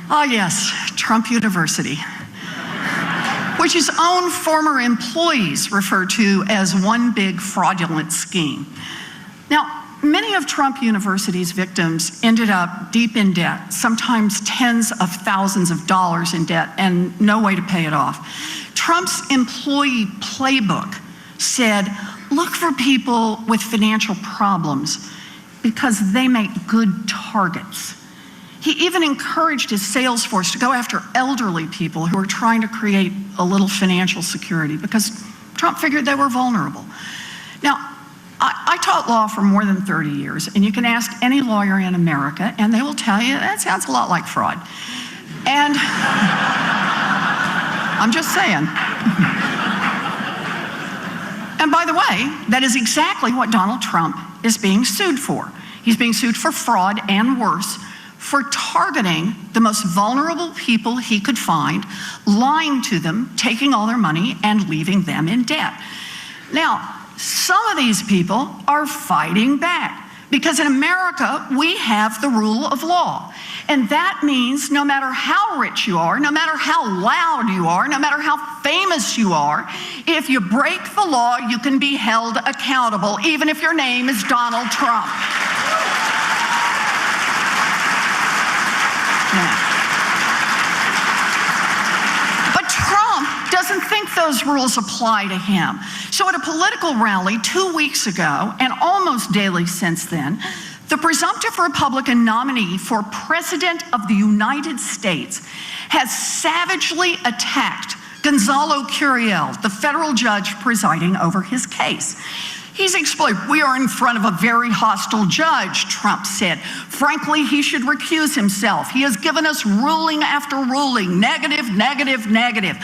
Ah, yes, Trump University, which his own former employees refer to as one big fraudulent scheme. Now, many of Trump University's victims ended up deep in debt, sometimes tens of thousands of dollars in debt, and no way to pay it off. Trump's employee playbook said, look for people with financial problems because they make good targets. He even encouraged his sales force to go after elderly people who were trying to create a little financial security because Trump figured they were vulnerable. Now, I taught law for more than 30 years, and you can ask any lawyer in America, and they will tell you that sounds a lot like fraud. And I'm just saying. And by the way, that is exactly what Donald Trump is being sued for. He's being sued for fraud and worse, for targeting the most vulnerable people he could find, lying to them, taking all their money, and leaving them in debt. Now, some of these people are fighting back because in America, we have the rule of law. And that means no matter how rich you are, no matter how loud you are, no matter how famous you are, if you break the law, you can be held accountable, even if your name is Donald Trump. But Trump doesn't think those rules apply to him. So at a political rally 2 weeks ago, and almost daily since then, the presumptive Republican nominee for President of the United States has savagely attacked Gonzalo Curiel, the federal judge presiding over his case. He's explained, we are in front of a very hostile judge, Trump said. Frankly, he should recuse himself. He has given us ruling after ruling, negative, negative, negative.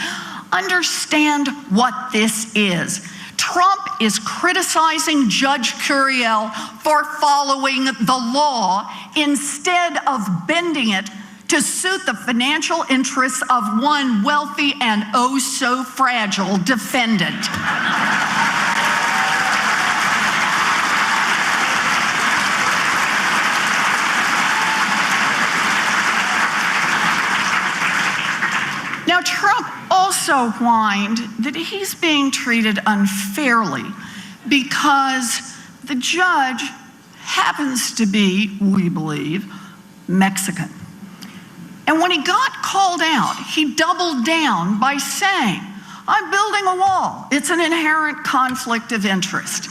Understand what this is. Trump is criticizing Judge Curiel for following the law instead of bending it to suit the financial interests of one wealthy and oh so fragile defendant. Now, Trump also whined that he's being treated unfairly because the judge happens to be, we believe, Mexican. And when he got called out, he doubled down by saying, I'm building a wall. It's an inherent conflict of interest.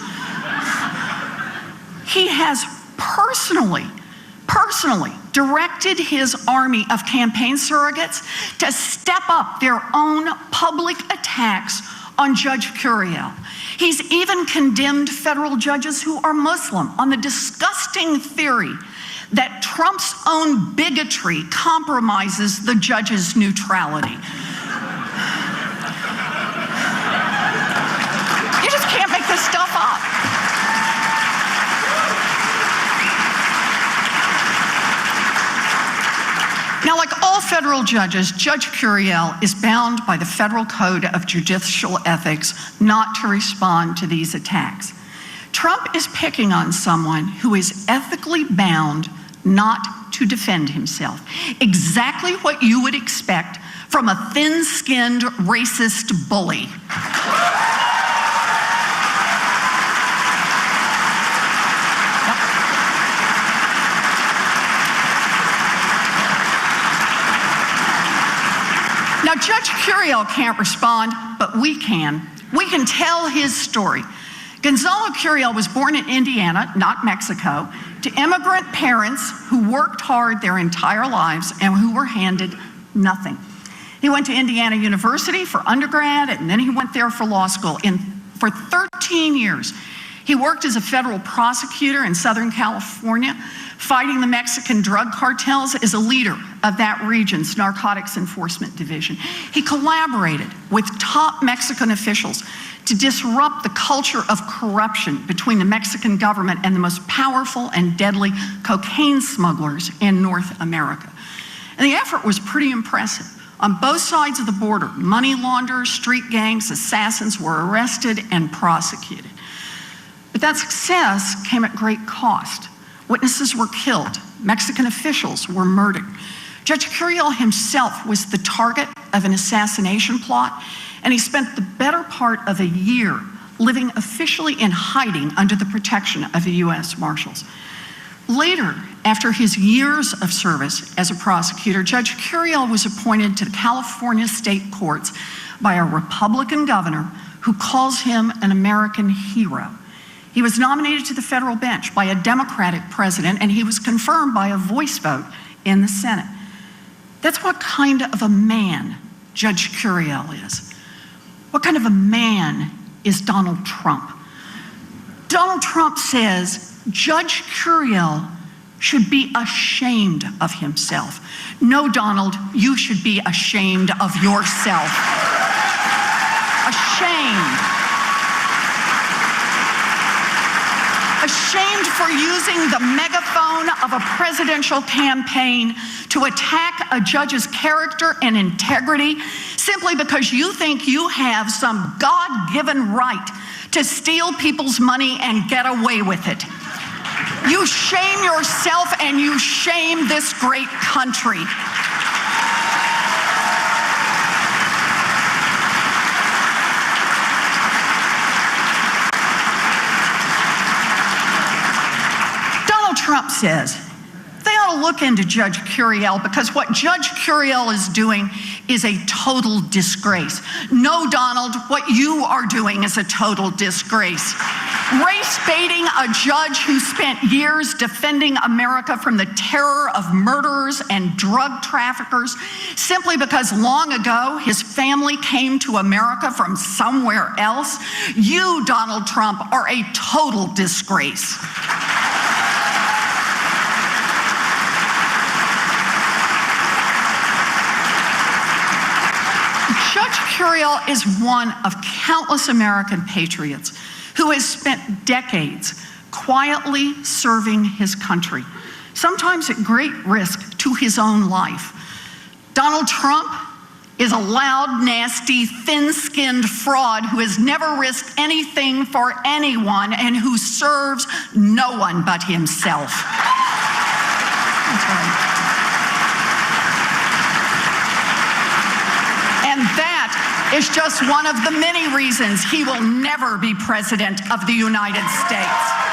He has personally directed his army of campaign surrogates to step up their own public attacks on Judge Curiel. He's even condemned federal judges who are Muslim on the disgusting theory that Trump's own bigotry compromises the judge's neutrality. You just can't make this stuff up. Now, like all federal judges, Judge Curiel is bound by the Federal Code of Judicial Ethics not to respond to these attacks. Trump is picking on someone who is ethically bound not to defend himself. Exactly what you would expect from a thin-skinned racist bully. Now, Judge Curiel can't respond, but we can. We can tell his story. Gonzalo Curiel was born in Indiana, not Mexico, to immigrant parents who worked hard their entire lives and who were handed nothing. He went to Indiana University for undergrad, and then he went there for law school. For 13 years, he worked as a federal prosecutor in Southern California, fighting the Mexican drug cartels as a leader of that region's narcotics enforcement division. He collaborated with top Mexican officials to disrupt the culture of corruption between the Mexican government and the most powerful and deadly cocaine smugglers in North America. And the effort was pretty impressive. On both sides of the border, money launderers, street gangs, assassins were arrested and prosecuted. But that success came at great cost. Witnesses were killed. Mexican officials were murdered. Judge Curiel himself was the target of an assassination plot, and he spent the better part of a year living officially in hiding under the protection of the U.S. Marshals. Later, after his years of service as a prosecutor, Judge Curiel was appointed to the California state courts by a Republican governor who calls him an American hero. He was nominated to the federal bench by a Democratic president, and he was confirmed by a voice vote in the Senate. That's what kind of a man Judge Curiel is. What kind of a man is Donald Trump? Donald Trump says Judge Curiel should be ashamed of himself. No, Donald, you should be ashamed of yourself. Ashamed. Ashamed for using the megaphone of a presidential campaign to attack a judge's character and integrity simply because you think you have some God-given right to steal people's money and get away with it. You shame yourself and you shame this great country. Trump says they ought to look into Judge Curiel because what Judge Curiel is doing is a total disgrace. No, Donald, what you are doing is a total disgrace. Race baiting a judge who spent years defending America from the terror of murderers and drug traffickers simply because long ago his family came to America from somewhere else. You, Donald Trump, are a total disgrace. Judge Curiel is one of countless American patriots who has spent decades quietly serving his country, sometimes at great risk to his own life. Donald Trump is a loud, nasty, thin-skinned fraud who has never risked anything for anyone and who serves no one but himself. That's right. And that is just one of the many reasons he will never be president of the United States.